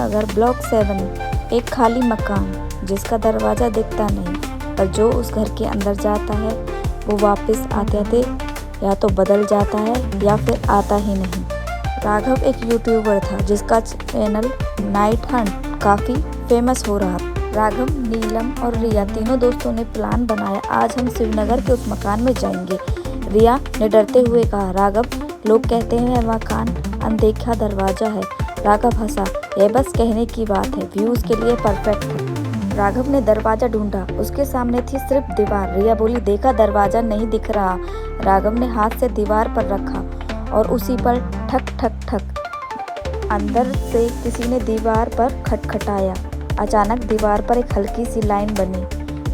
नगर block 7 एक खाली मकान जिसका दरवाज़ा दिखता नहीं, पर जो उस घर के अंदर जाता है वो वापस आते थे या तो बदल जाता है या फिर आता ही नहीं। राघव एक यूट्यूबर था जिसका चैनल नाइट हंट काफ़ी फेमस हो रहा था। राघव, नीलम और रिया तीनों दोस्तों ने प्लान बनाया, आज हम शिवनगर के उस मकान में जाएंगे। रिया ने डरते हुए कहा, राघव लोग कहते हैं मकान अनदेखा दरवाज़ा है। राघव हंसा, यह बस कहने की बात है, व्यूज़ के लिए परफेक्ट है। राघव ने दरवाज़ा ढूंढा, उसके सामने थी सिर्फ दीवार। रिया बोली, देखा दरवाज़ा नहीं दिख रहा। राघव ने हाथ से दीवार पर रखा और उसी पर ठक ठक ठक अंदर से किसी ने दीवार पर खटखटाया। अचानक दीवार पर एक हल्की सी लाइन बनी,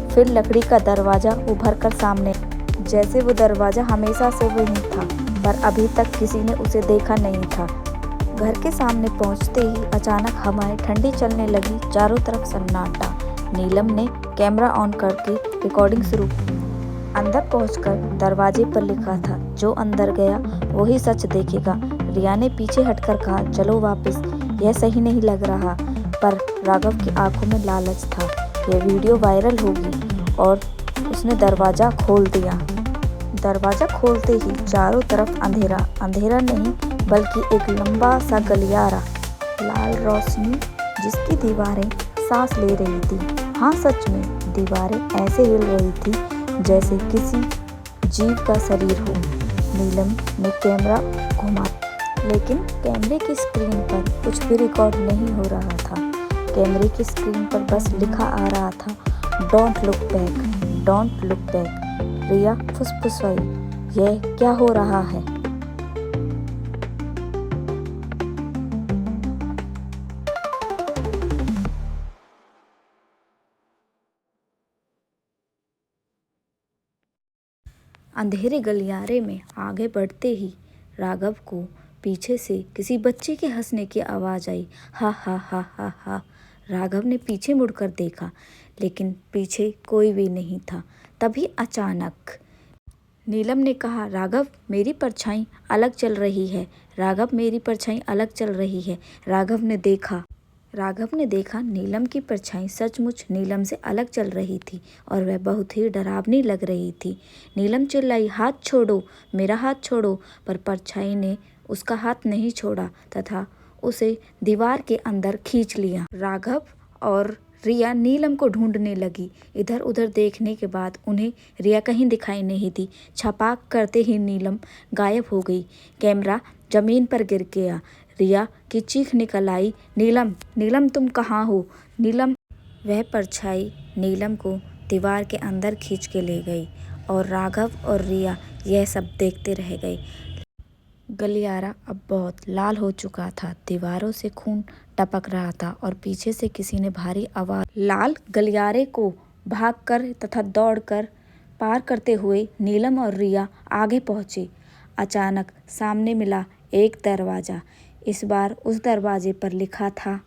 फिर लकड़ी का दरवाज़ा उभर कर सामने, जैसे वो दरवाज़ा हमेशा से वही था, पर अभी तक किसी ने उसे देखा नहीं था। घर के सामने पहुंचते ही अचानक हवाएं ठंडी चलने लगी, चारों तरफ सन्नाटा। नीलम ने कैमरा ऑन करके रिकॉर्डिंग शुरू की। अंदर पहुंचकर दरवाजे पर लिखा था, जो अंदर गया वही सच देखेगा। रिया ने पीछे हटकर कहा, चलो वापस, यह सही नहीं लग रहा। पर राघव की आंखों में लालच था, यह वीडियो वायरल होगी, और उसने दरवाज़ा खोल दिया। दरवाज़ा खोलते ही चारों तरफ अंधेरा, अंधेरा नहीं बल्कि एक लंबा सा गलियारा, लाल रोशनी जिसकी दीवारें सांस ले रही थी। हाँ, सच में दीवारें ऐसे हिल रही थी जैसे किसी जीव का शरीर हो। नीलम ने कैमरा घुमा, लेकिन कैमरे की स्क्रीन पर कुछ भी रिकॉर्ड नहीं हो रहा था। कैमरे की स्क्रीन पर बस लिखा आ रहा था, don't look back, don't look back. Riya फुसफुसाई, यह क्या हो रहा है? अंधेरे गलियारे में आगे बढ़ते ही राघव को पीछे से किसी बच्चे के हंसने की आवाज़ आई, हा हा हा हा हा। राघव ने पीछे मुड़कर देखा, लेकिन पीछे कोई भी नहीं था। तभी अचानक नीलम ने कहा, राघव मेरी परछाई अलग चल रही है, राघव मेरी परछाई अलग चल रही है। राघव ने देखा नीलम की परछाई सचमुच नीलम से अलग चल रही थी और वह बहुत ही डरावनी लग रही थी। नीलम चिल्लाई, हाथ छोड़ो, मेरा हाथ छोड़ो, पर परछाई ने उसका हाथ नहीं छोड़ा तथा उसे दीवार के अंदर खींच लिया। राघव और रिया नीलम को ढूंढने लगी। इधर उधर देखने के बाद उन्हें रिया कहीं दिखाई नहीं दी। छपाक करते ही नीलम गायब हो गई। कैमरा जमीन पर गिर गया। रिया की चीख निकल आई, नीलम, नीलम तुम कहाँ हो? नीलम। वह परछाई नीलम को दीवार के अंदर खींच के ले गई और राघव और रिया यह सब देखते रह गए। गलियारा अब बहुत लाल हो चुका था, दीवारों से खून टपक रहा था और पीछे से किसी ने भारी आवाज। लाल गलियारे को भागकर तथा दौड़कर पार करते हुए नीलम और रिया आगे पहुंचे। अचानक सामने मिला एक दरवाज़ा। इस बार उस दरवाजे पर लिखा था,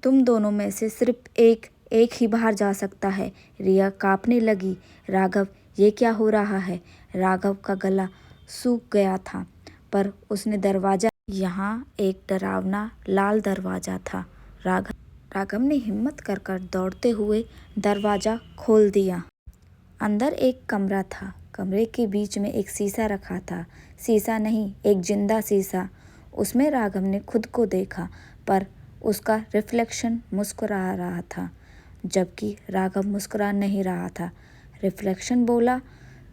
तुम दोनों में से सिर्फ एक ही बाहर जा सकता है। रिया कांपने लगी, राघव ये क्या हो रहा है? राघव का गला सूख गया था, पर उसने दरवाज़ा, यहाँ एक डरावना लाल दरवाज़ा था। राघव ने हिम्मत कर दौड़ते हुए दरवाज़ा खोल दिया। अंदर एक कमरा था। कमरे के बीच में एक शीशा रखा था। शीशा नहीं, एक जिंदा शीशा। उसमें राघव ने खुद को देखा, पर उसका रिफ्लेक्शन मुस्कुरा रहा था, जबकि राघव मुस्कुरा नहीं रहा था। रिफ्लेक्शन बोला,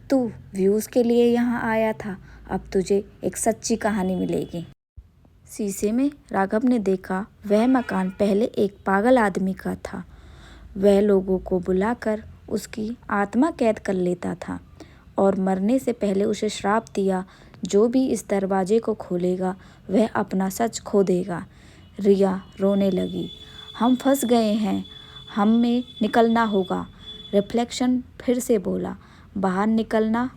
तू व्यूज़ के लिए यहाँ आया था, अब तुझे एक सच्ची कहानी मिलेगी। शीशे में राघव ने देखा, वह मकान पहले एक पागल आदमी का था। वह लोगों को बुलाकर उसकी आत्मा कैद कर लेता था और मरने से पहले उसे श्राप दिया, जो भी इस दरवाजे को खोलेगा वह अपना सच खो देगा। रिया रोने लगी, हम फंस गए हैं, हमें निकलना होगा। रिफ्लेक्शन फिर से बोला, बाहर निकलना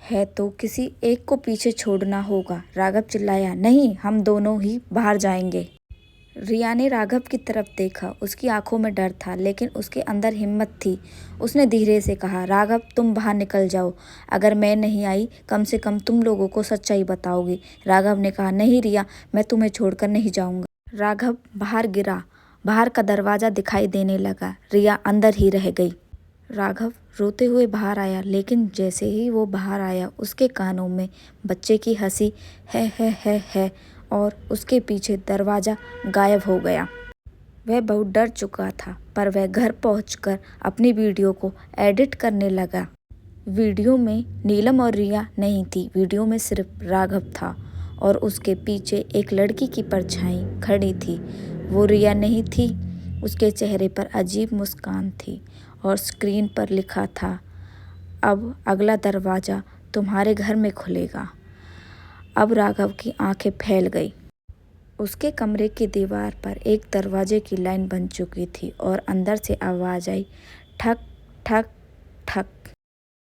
है तो किसी एक को पीछे छोड़ना होगा। राघव चिल्लाया, नहीं, हम दोनों ही बाहर जाएंगे। रिया ने राघव की तरफ देखा, उसकी आंखों में डर था लेकिन उसके अंदर हिम्मत थी। उसने धीरे से कहा, राघव तुम बाहर निकल जाओ, अगर मैं नहीं आई कम से कम तुम लोगों को सच्चाई बताओगे। राघव ने कहा, नहीं रिया, मैं तुम्हें छोड़कर नहीं जाऊंगा। राघव बाहर गिरा। बाहर का दरवाज़ा दिखाई देने लगा। रिया अंदर ही रह गई। राघव रोते हुए बाहर आया, लेकिन जैसे ही वो बाहर आया उसके कानों में बच्चे की हंसी है और उसके पीछे दरवाज़ा गायब हो गया। वह बहुत डर चुका था, पर वह घर पहुंचकर अपनी वीडियो को एडिट करने लगा। वीडियो में नीलम और रिया नहीं थी, वीडियो में सिर्फ राघव था और उसके पीछे एक लड़की की परछाई खड़ी थी। वो रिया नहीं थी। उसके चेहरे पर अजीब मुस्कान थी और स्क्रीन पर लिखा था, अब अगला दरवाज़ा तुम्हारे घर में खुलेगा। अब राघव की आंखें फैल गई। उसके कमरे की दीवार पर एक दरवाजे की लाइन बन चुकी थी और अंदर से आवाज़ आई, ठक ठक